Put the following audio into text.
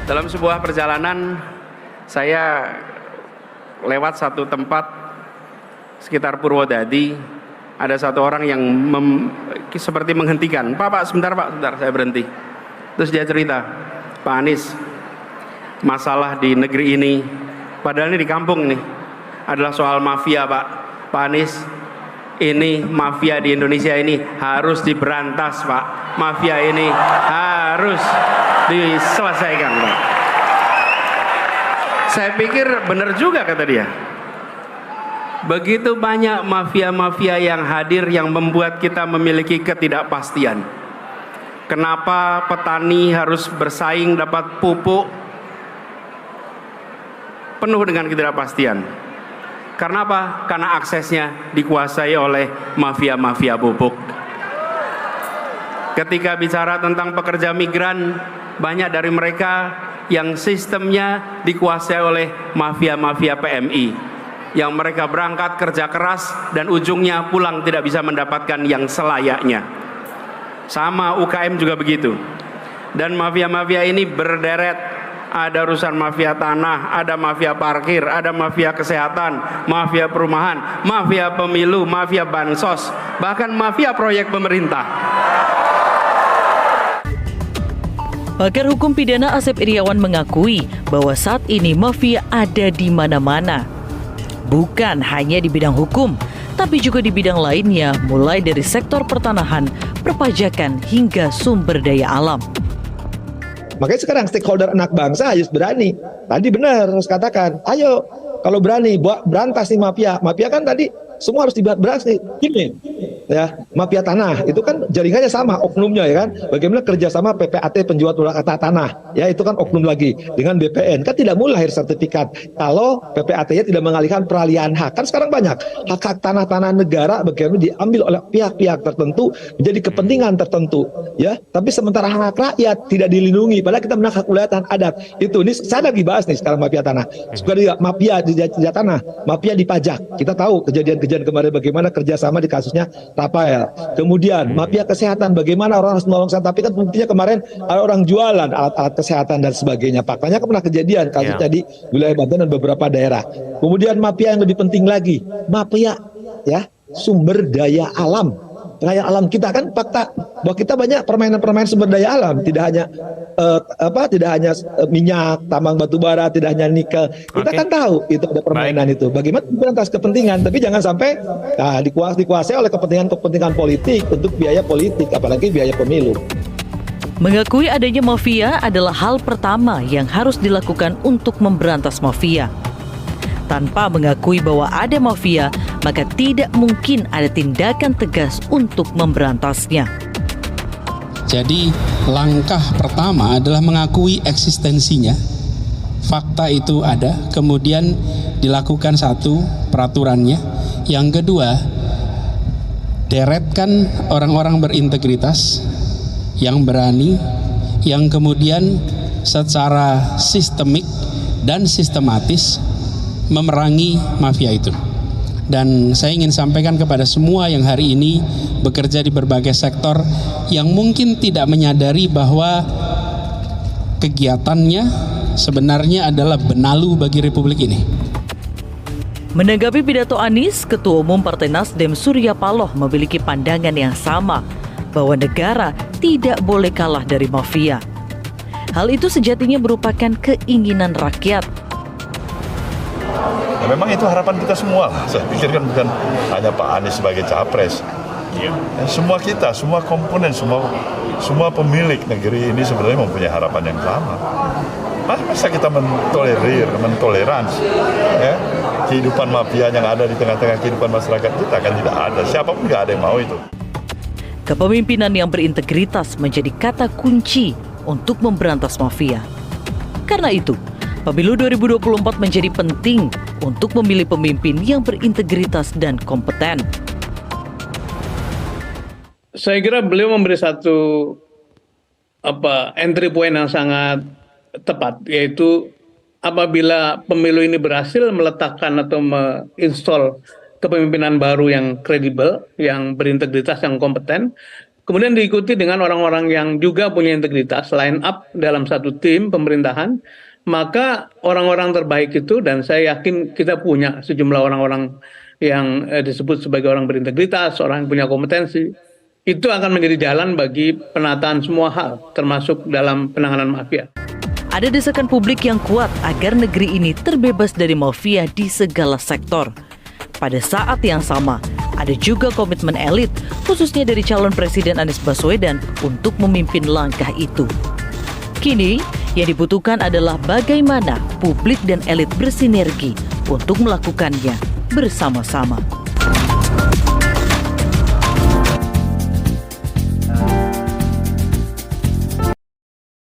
Dalam sebuah perjalanan, saya lewat satu tempat sekitar Purwodadi. Ada satu orang yang seperti menghentikan. Pak, sebentar Pak, sebentar, saya berhenti. Terus dia cerita, Pak Anies, masalah di negeri ini, padahal ini di kampung nih, adalah soal mafia Pak. Pak Anies, ini mafia di Indonesia ini harus diberantas Pak. Mafia ini harus diselesaikan Pak. Saya pikir benar juga kata dia. Begitu banyak mafia-mafia yang hadir yang membuat kita memiliki ketidakpastian. Kenapa petani harus bersaing dapat pupuk penuh dengan ketidakpastian? Karena apa? Karena aksesnya dikuasai oleh mafia-mafia pupuk. Ketika bicara tentang pekerja migran, banyak dari mereka yang sistemnya dikuasai oleh mafia-mafia PMI, yang mereka berangkat kerja keras dan ujungnya pulang tidak bisa mendapatkan yang selayaknya. Sama UKM juga begitu. Dan mafia-mafia ini berderet. Ada urusan mafia tanah, ada mafia parkir, ada mafia kesehatan, mafia perumahan, mafia pemilu, mafia bansos, bahkan mafia proyek pemerintah. Pakar hukum pidana Asep Iriawan mengakui bahwa saat ini mafia ada di mana-mana. Bukan hanya di bidang hukum, tapi juga di bidang lainnya, mulai dari sektor pertanahan, perpajakan, hingga sumber daya alam. Makanya sekarang stakeholder anak bangsa harus berani. Tadi benar harus katakan, ayo kalau berani berantas nih mafia. Mafia kan tadi semua harus berantas nih. Gini, ya mafia tanah itu kan jaringannya sama oknumnya ya kan. Bagaimana kerjasama PPAT penjual tanah, ya itu kan oknum lagi dengan BPN kan tidak mulai lahir sertifikat. Kalau PPAT-nya tidak mengalihkan peralihan hak kan sekarang banyak hak-hak tanah-tanah negara bagaimana diambil oleh pihak-pihak tertentu menjadi kepentingan tertentu, ya. Tapi sementara hak rakyat tidak dilindungi. Padahal kita menang hak wilayah adat. Itu ini saya lagi bahas nih sekarang mafia tanah. Juga mafia di tanah, mafia di pajak. Kita tahu kejadian kemarin bagaimana kerjasama di kasusnya Rafael. Kemudian mafia kesehatan, bagaimana orang harus menolong kesehatan. Tapi kan buktinya kemarin ada orang jualan alat-alat kesehatan dan sebagainya. Faktanya kan pernah kejadian kasusnya di wilayah Banten dan beberapa daerah. Kemudian mafia yang lebih penting lagi, mafia ya sumber daya alam. Daya alam kita kan fakta bahwa kita banyak permainan-permainan sumber daya alam, tidak hanya minyak, tambang batu bara, tidak hanya nikel. Kita kan tahu itu ada permainan itu. Bagaimana berantas kepentingan, tapi jangan sampai dikuasai oleh kepentingan politik untuk biaya politik, apalagi biaya pemilu. Mengakui adanya mafia adalah hal pertama yang harus dilakukan untuk memberantas mafia. Tanpa mengakui bahwa ada mafia, maka tidak mungkin ada tindakan tegas untuk memberantasnya. Jadi langkah pertama adalah mengakui eksistensinya. Fakta itu ada, kemudian dilakukan satu peraturannya. Yang kedua, deretkan orang-orang berintegritas yang berani, yang kemudian secara sistemik dan sistematis memerangi mafia itu. Dan saya ingin sampaikan kepada semua yang hari ini bekerja di berbagai sektor yang mungkin tidak menyadari bahwa kegiatannya sebenarnya adalah benalu bagi Republik ini. Menanggapi pidato Anies, Ketua Umum Partai Nasdem Surya Paloh memiliki pandangan yang sama bahwa negara tidak boleh kalah dari mafia. Hal itu sejatinya merupakan keinginan rakyat. Ya, memang itu harapan kita semua. Saya pikir kan bukan hanya Pak Anies sebagai capres. Ya, semua kita, semua komponen, semua pemilik negeri ini sebenarnya mempunyai harapan yang sama. Masa kita mentoleransi ya, kehidupan mafia yang ada di tengah-tengah kehidupan masyarakat kita? Kan tidak ada. Siapapun nggak ada yang mau itu. Kepemimpinan yang berintegritas menjadi kata kunci untuk memberantas mafia. Karena itu, Pemilu 2024 menjadi penting untuk memilih pemimpin yang berintegritas dan kompeten. Saya kira beliau memberi satu entry point yang sangat tepat, yaitu apabila pemilu ini berhasil meletakkan atau menginstall kepemimpinan baru yang kredibel, yang berintegritas, yang kompeten, kemudian diikuti dengan orang-orang yang juga punya integritas, line up dalam satu tim pemerintahan, maka orang-orang terbaik itu, dan saya yakin kita punya sejumlah orang-orang yang disebut sebagai orang berintegritas, orang yang punya kompetensi, itu akan menjadi jalan bagi penataan semua hal, termasuk dalam penanganan mafia. Ada desakan publik yang kuat agar negeri ini terbebas dari mafia di segala sektor. Pada saat yang sama, ada juga komitmen elit, khususnya dari calon Presiden Anies Baswedan untuk memimpin langkah itu. Kini, yang dibutuhkan adalah bagaimana publik dan elit bersinergi untuk melakukannya bersama-sama.